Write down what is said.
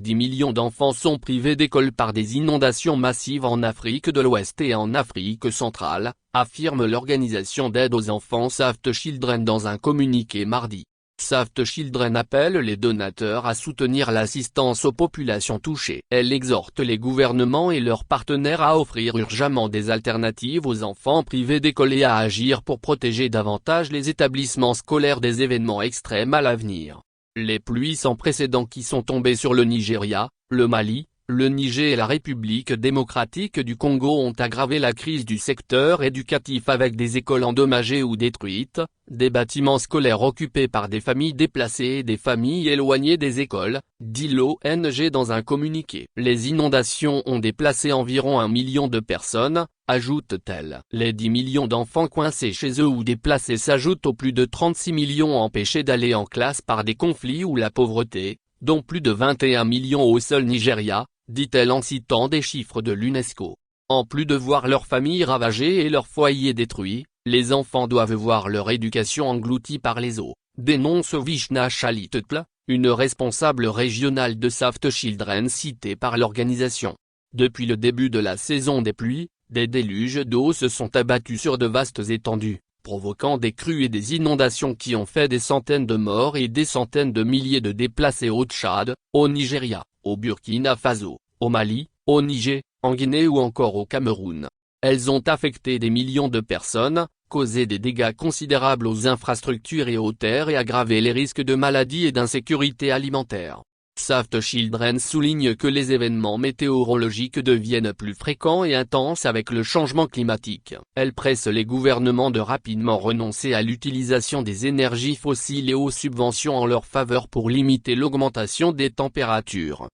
10 millions d'enfants sont privés d'école par des inondations massives en Afrique de l'Ouest et en Afrique centrale, affirme l'organisation d'aide aux enfants Save the Children dans un communiqué mardi. Save the Children appelle les donateurs à soutenir l'assistance aux populations touchées. Elle exhorte les gouvernements et leurs partenaires à offrir urgemment des alternatives aux enfants privés d'école et à agir pour protéger davantage les établissements scolaires des événements extrêmes à l'avenir. Les pluies sans précédent qui sont tombées sur le Nigeria, le Mali, le Niger et la République démocratique du Congo ont aggravé la crise du secteur éducatif avec des écoles endommagées ou détruites, des bâtiments scolaires occupés par des familles déplacées et des familles éloignées des écoles, dit l'ONG dans un communiqué. Les inondations ont déplacé environ 1 million de personnes, ajoute-t-elle. Les 10 millions d'enfants coincés chez eux ou déplacés s'ajoutent aux plus de 36 millions empêchés d'aller en classe par des conflits ou la pauvreté, dont plus de 21 millions au seul Nigeria, dit-elle en citant des chiffres de l'UNESCO. En plus de voir leur famille ravagée et leur foyer détruit, les enfants doivent voir leur éducation engloutie par les eaux, dénonce Vishna Chalitetla, une responsable régionale de Save the Children citée par l'organisation. Depuis le début de la saison des pluies, des déluges d'eau se sont abattus sur de vastes étendues, provoquant des crues et des inondations qui ont fait des centaines de morts et des centaines de milliers de déplacés au Tchad, au Nigeria, au Burkina Faso, au Mali, au Niger, en Guinée ou encore au Cameroun. Elles ont affecté des millions de personnes, causé des dégâts considérables aux infrastructures et aux terres et aggravé les risques de maladies et d'insécurité alimentaire. Save the Children souligne que les événements météorologiques deviennent plus fréquents et intenses avec le changement climatique. Elle presse les gouvernements de rapidement renoncer à l'utilisation des énergies fossiles et aux subventions en leur faveur pour limiter l'augmentation des températures.